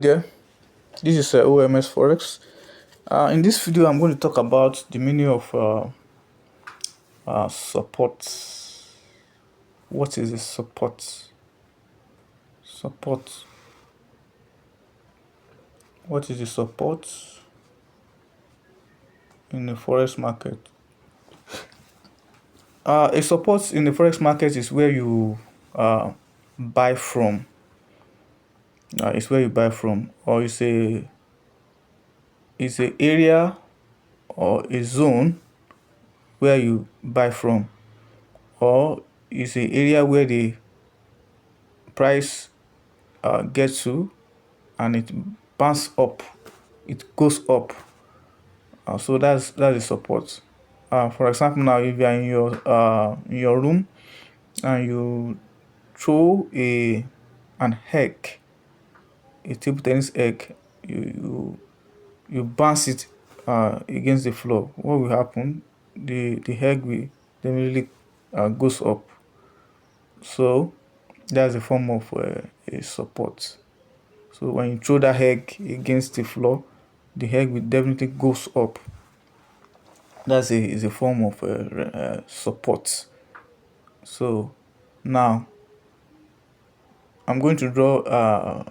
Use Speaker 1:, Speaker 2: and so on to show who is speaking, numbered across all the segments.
Speaker 1: There, this is OMS Forex. In this video, I'm going to talk about the meaning of support. What is a support? Support. What is the support in the forex market? A support in the forex market is where you buy from. It's where you buy from, or it's a area or a zone where you buy from, or it's a area where the price gets to and it bounce up, it goes up. So that's the support. For example, now if you are in your room and you throw an egg, a table tennis egg, you bounce it against the floor. What will happen? The egg will definitely goes up. So that's a form of a support. So when you throw that egg against the floor, the egg will definitely goes up. That's is a form of support. So now I'm going to draw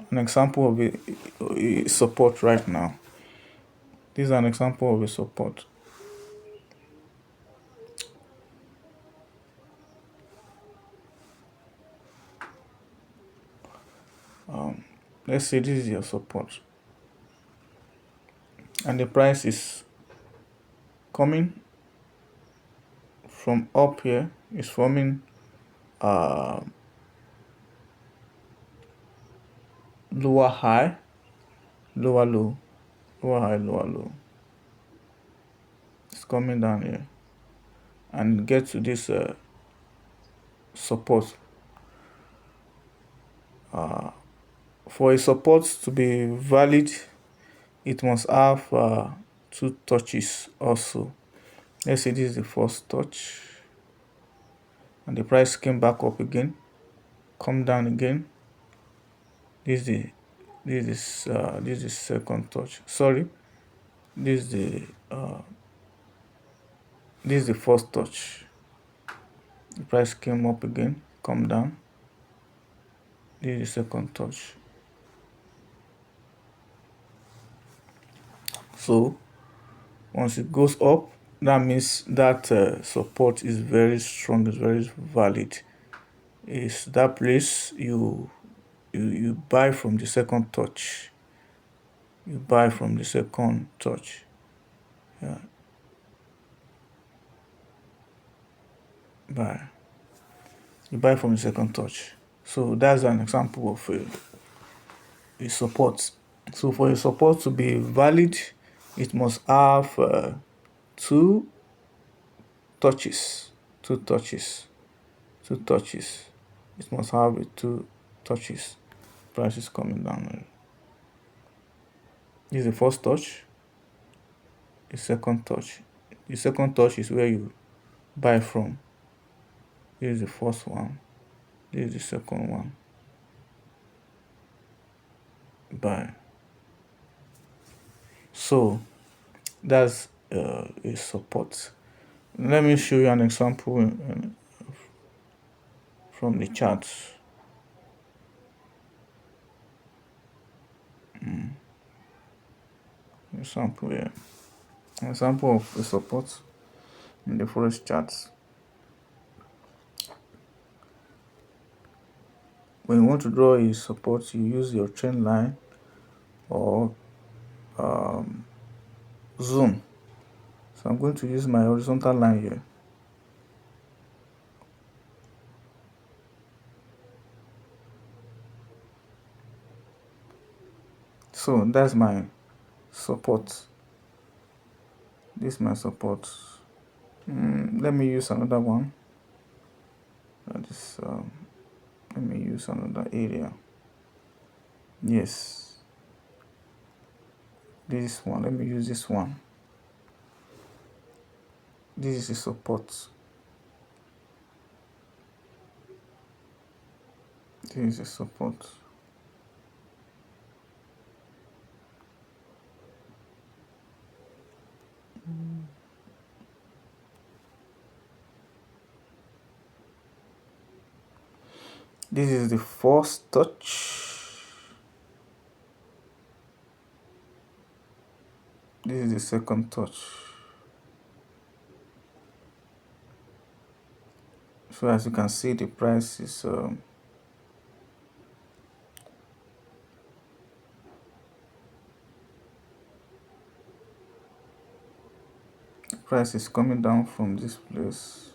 Speaker 1: an example of a support right now. This is an example of a support. Let's say this is your support, and the price is coming from up here. It's forming lower high, lower low, lower high, lower low. It's coming down here and get to this support. For a support to be valid, it must have two touches also. Let's say this is the first touch, and the price came back up again, come down again. This is second touch. Sorry, this is the first touch. The price came up again, come down. This is the second touch. So once it goes up, that means that support is very strong, is very valid. Is that place you buy from the second touch. You buy from the second touch. Yeah. Buy. You buy from the second touch. So that's an example of a support. So for a support to be valid, it must have two touches. Two touches. Two touches. It must have two touches. Price is coming down. This is the first touch. The second touch. The second touch is where you buy from. This is the first one. This is the second one. Buy. So that's a support. Let me show you an example from the charts. Example here. Example of a support in the forex charts. When you want to draw a support, you use your trend line or zoom. So I'm going to use my horizontal line here. So that's my support. This is my support. Let me use another one. That is, let me use another area. Yes. This one. Let me use this one. This is a support. This is a support. This is the first touch. This is the second touch. So as you can see, the price is coming down from this place.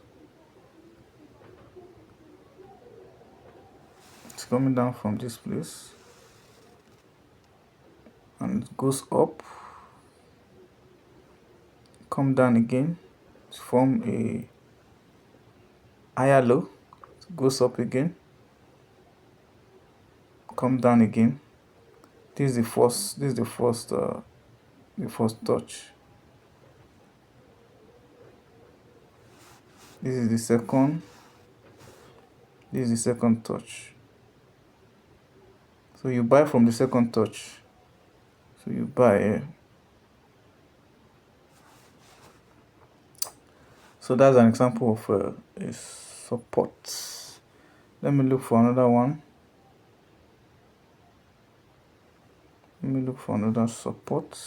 Speaker 1: It's coming down from this place and it goes up, come down again, form a higher low, goes up again, come down again. This is the first. This is the first touch. This is the second. This is the second touch. So you buy from the second touch. So you buy here. So that's an example of a support. Let me look for another one. Let me look for another support.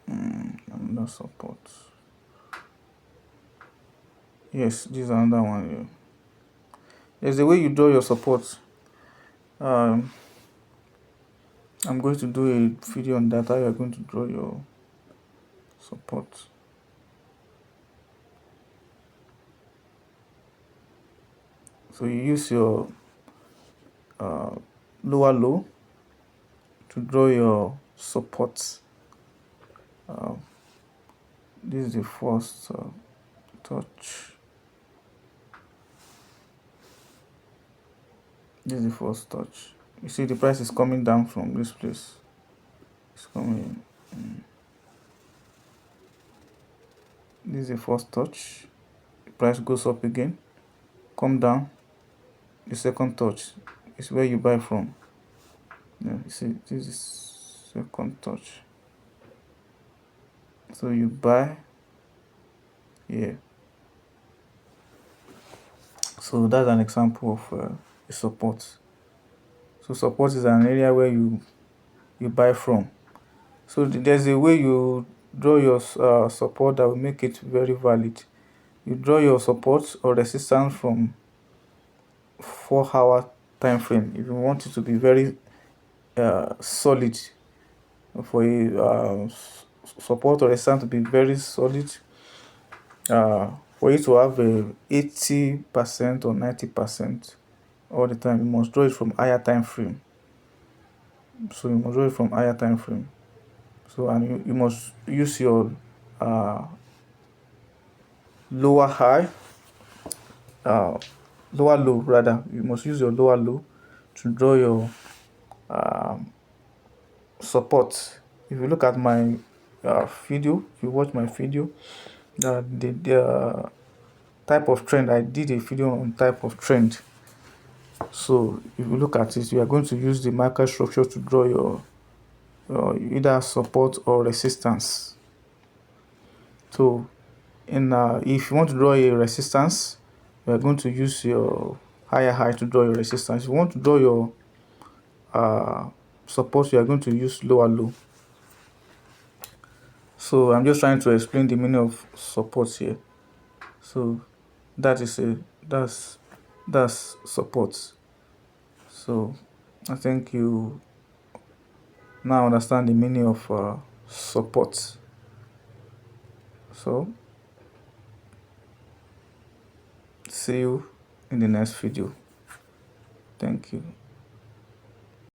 Speaker 1: Another support. Yes, this is another one here. There's the way you draw your support. I'm going to do a video on that, how you're going to draw your support. So you use your lower low to draw your support. This is the first touch. This is the first touch. You see the price is coming down from this place. It's coming. This is the first touch. The price goes up again, come down. The second touch is where you buy from. Yeah, you see, this is second touch. So you buy here. So that's an example of a support. So support is an area where you buy from. So there's a way you draw your support that will make it very valid. You draw your support or resistance from 4-hour time frame. If you want it to be very solid, for a support or resistance to be very solid, for you to have a 80% or 90% all the time, you must draw it from higher time frame. So you must draw it from higher time frame. So and you must use your lower high, lower low rather. You must use your lower low to draw your support. If you look at my video, if you watch my video, the type of trend, I did a video on type of trend. So if you look at it, you are going to use the market structure to draw your either support or resistance. So if you want to draw a resistance, you are going to use your higher high to draw your resistance. If you want to draw your support, you are going to use lower low. So I'm just trying to explain the meaning of support here. So that's support. So I think you now understand the meaning of support. So see you in the next video. Thank you.